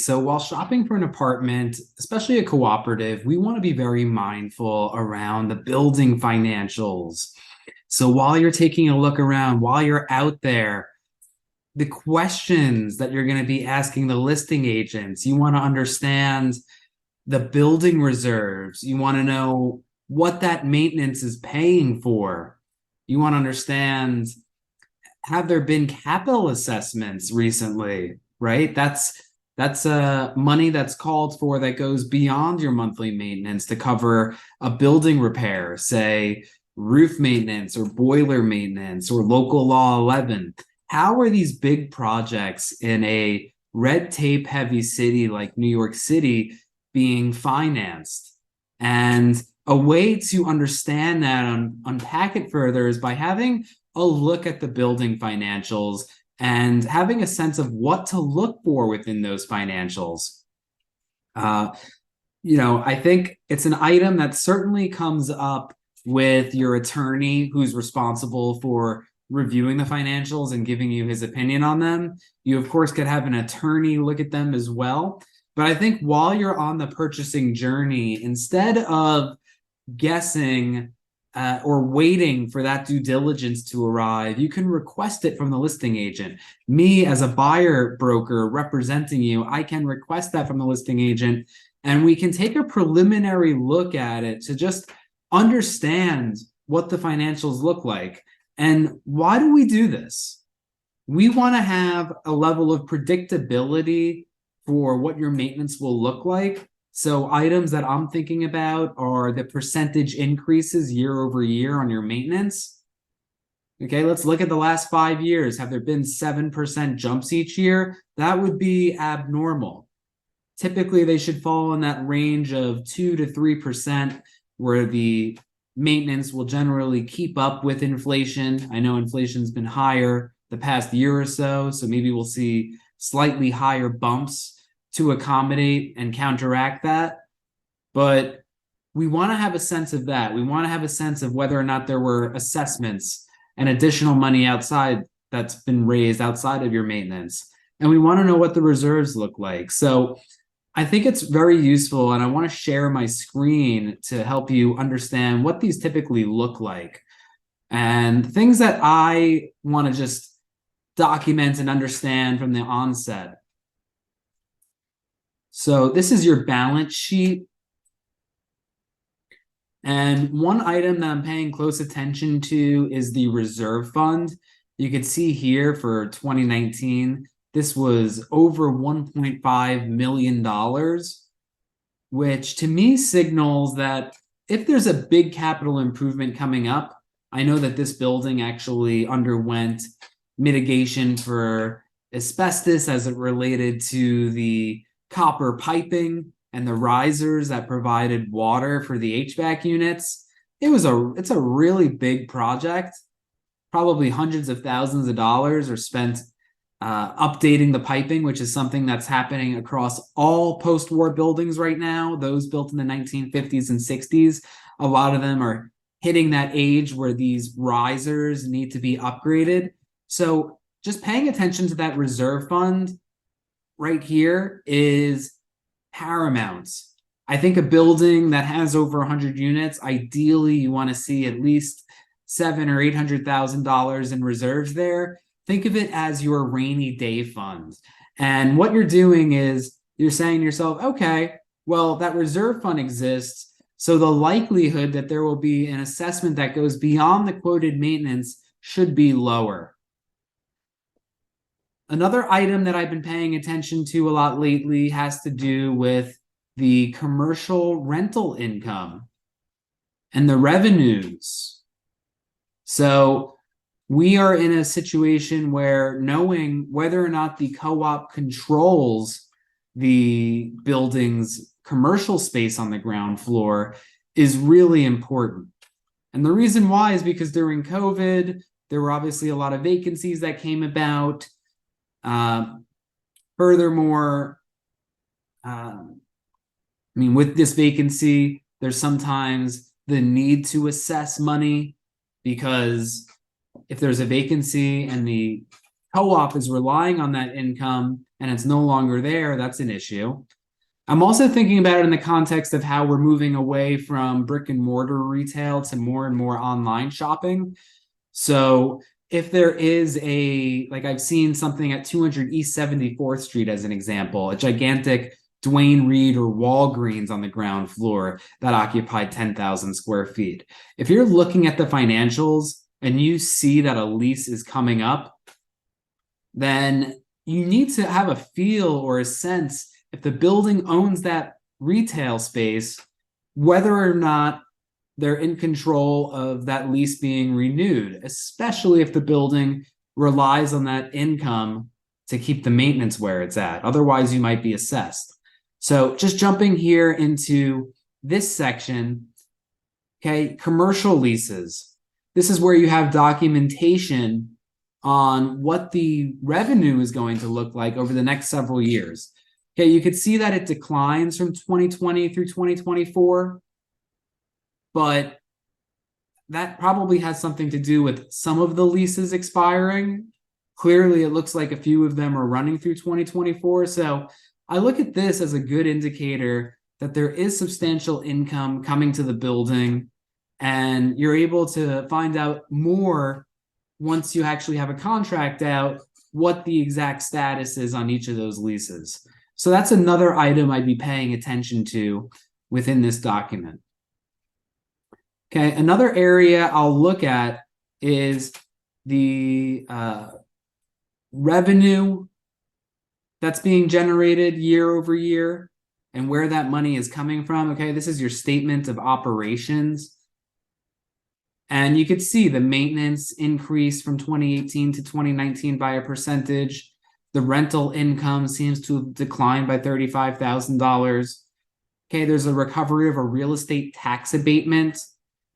So while shopping for an apartment, especially a cooperative, we want to be very mindful around the building financials. So while you're taking a look around, while you're out there, the questions that you're going to be asking the listing agents, you want to understand the building reserves. You want to know what that maintenance is paying for. You want to understand, have there been capital assessments recently, right? That's money that's called for that goes beyond your monthly maintenance to cover a building repair, say roof maintenance or boiler maintenance or local law 11. How are these big projects in a red tape heavy city like New York City being financed? And a way to understand that and unpack it further is by having a look at the building financials and having a sense of what to look for within those financials. I think it's an item that certainly comes up with your attorney who's responsible for reviewing the financials and giving you his opinion on them. You, of course, could have an attorney look at them as well. But I think while you're on the purchasing journey, instead of guessing or waiting for that due diligence to arrive, you can request it from the listing agent. Me, as a buyer broker representing you, I can request that from the listing agent, and we can take a preliminary look at it to just understand what the financials look like. And why do we do this? We want to have a level of predictability for what your maintenance will look like. So items that I'm thinking about are the percentage increases year over year on your maintenance. Okay, let's look at the last 5 years. Have there been 7% jumps each year? That would be abnormal. Typically, they should fall in that range of 2 to 3%, where the maintenance will generally keep up with inflation. I know inflation's been higher the past year or so, so maybe we'll see slightly higher bumps to accommodate and counteract that. But we want to have a sense of that. We want to have a sense of whether or not there were assessments and additional money outside that's been raised outside of your maintenance. And we want to know what the reserves look like. So I think it's very useful, and I want to share my screen to help you understand what these typically look like and things that I want to just document and understand from the onset. So this is your balance sheet. And one item that I'm paying close attention to is the reserve fund. You can see here for 2019, this was over $1.5 million, which to me signals that if there's a big capital improvement coming up, I know that this building actually underwent mitigation for asbestos as it related to the copper piping and the risers that provided water for the HVAC units. It's a really big project. Probably hundreds of thousands of dollars are spent updating the piping, which is something that's happening across all post-war buildings right now. Those built in the 1950s and 60s, a lot of them are hitting that age where these risers need to be upgraded. So just paying attention to that reserve fund right here is paramount. I think a building that has over 100 units, ideally you want to see at least $700,000 or $800,000 in reserves there. Think of it as your rainy day fund. And what you're doing is you're saying to yourself, okay, well, that reserve fund exists, so the likelihood that there will be an assessment that goes beyond the quoted maintenance should be lower. Another item that I've been paying attention to a lot lately has to do with the commercial rental income and the revenues. So we are in a situation where knowing whether or not the co-op controls the building's commercial space on the ground floor is really important. And the reason why is because during COVID, there were obviously a lot of vacancies that came about. Furthermore, with this vacancy, there's sometimes the need to assess money, because if there's a vacancy and the co-op is relying on that income and it's no longer there, that's an issue. I'm also thinking about it in the context of how we're moving away from brick and mortar retail to more and more online shopping. So if there is like I've seen something at 200 East 74th Street as an example, a gigantic Dwayne Reed or Walgreens on the ground floor that occupied 10,000 square feet. If you're looking at the financials and you see that a lease is coming up, then you need to have a feel or a sense if the building owns that retail space, whether or not they're in control of that lease being renewed, especially if the building relies on that income to keep the maintenance where it's at. Otherwise, you might be assessed. So just jumping here into this section, okay, commercial leases. This is where you have documentation on what the revenue is going to look like over the next several years. Okay, you could see that it declines from 2020 through 2024, but that probably has something to do with some of the leases expiring. Clearly, it looks like a few of them are running through 2024. So I look at this as a good indicator that there is substantial income coming to the building, and you're able to find out more once you actually have a contract out what the exact status is on each of those leases. So that's another item I'd be paying attention to within this document. Okay, another area I'll look at is the revenue that's being generated year over year and where that money is coming from. Okay, this is your statement of operations. And you could see the maintenance increase from 2018 to 2019 by a percentage. The rental income seems to have declined by $35,000. Okay, there's a recovery of a real estate tax abatement.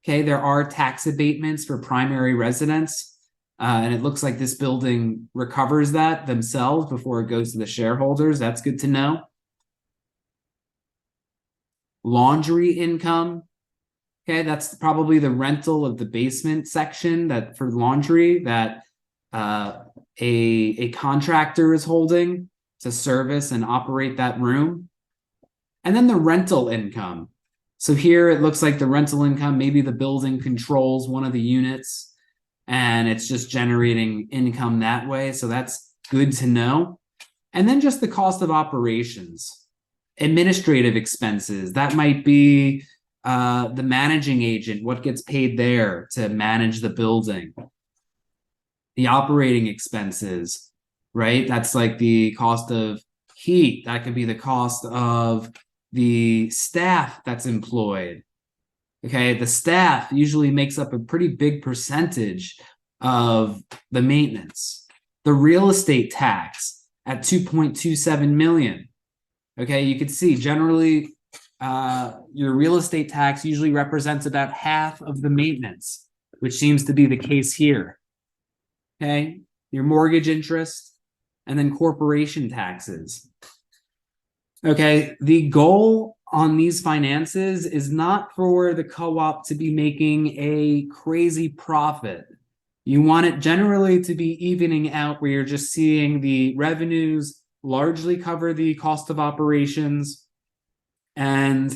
Okay, there are tax abatements for primary residents. And it looks like this building recovers that themselves before it goes to the shareholders. That's good to know. Laundry income. Okay, that's probably the rental of the basement section that for laundry that a contractor is holding to service and operate that room. And then the rental income. So here it looks like the rental income, maybe the building controls one of the units and it's just generating income that way. So that's good to know. And then just the cost of operations, administrative expenses. That might be the managing agent, what gets paid there to manage the building. The operating expenses, right? That's like the cost of heat. That could be the cost of the staff that's employed. Okay, the staff usually makes up a pretty big percentage of the maintenance. The real estate tax at 2.27 million. Okay, you can see generally your real estate tax usually represents about half of the maintenance, which seems to be the case here. Okay, your mortgage interest and then corporation taxes. Okay, the goal on these finances is not for the co-op to be making a crazy profit. You want it generally to be evening out where you're just seeing the revenues largely cover the cost of operations, and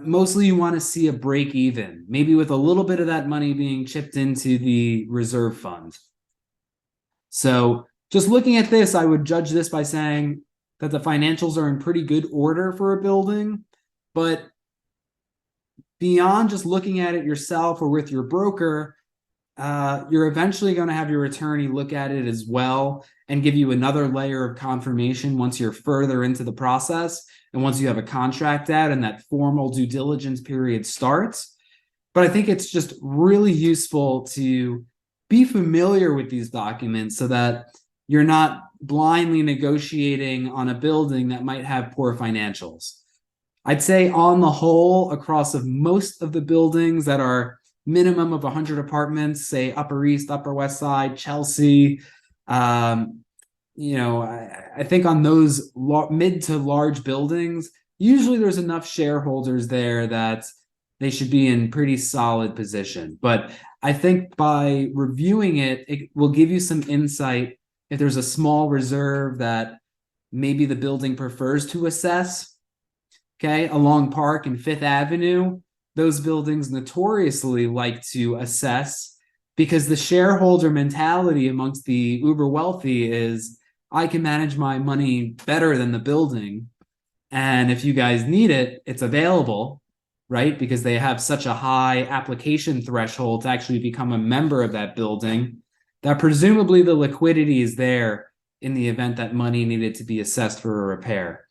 mostly you want to see a break even, maybe with a little bit of that money being chipped into the reserve fund. So just looking at this, I would judge this by saying that the financials are in pretty good order for a building, but beyond just looking at it yourself or with your broker, you're eventually going to have your attorney look at it as well and give you another layer of confirmation once you're further into the process and once you have a contract out and that formal due diligence period starts. But I think it's just really useful to be familiar with these documents so that you're not blindly negotiating on a building that might have poor financials. I'd say on the whole, across of most of the buildings that are minimum of 100 apartments, say Upper East, Upper West Side, Chelsea, I think on those mid to large buildings, usually there's enough shareholders there that they should be in pretty solid position. But I think by reviewing it, it will give you some insight if there's a small reserve that maybe the building prefers to assess. Okay, along Park and Fifth Avenue, those buildings notoriously like to assess because the shareholder mentality amongst the uber wealthy is, I can manage my money better than the building. And if you guys need it, it's available, right? Because they have such a high application threshold to actually become a member of that building, that presumably the liquidity is there in the event that money needed to be assessed for a repair.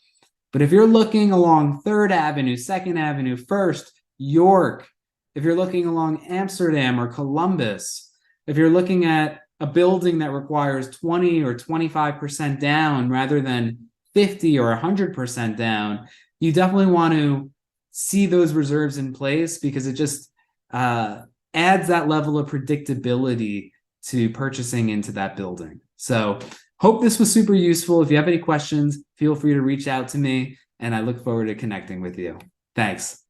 But if you're looking along 3rd Avenue, 2nd Avenue, 1st, York, if you're looking along Amsterdam or Columbus, if you're looking at a building that requires 20 or 25% down rather than 50 or 100% down, you definitely want to see those reserves in place because it just adds that level of predictability to purchasing into that building. So hope this was super useful. If you have any questions, feel free to reach out to me, and I look forward to connecting with you. Thanks.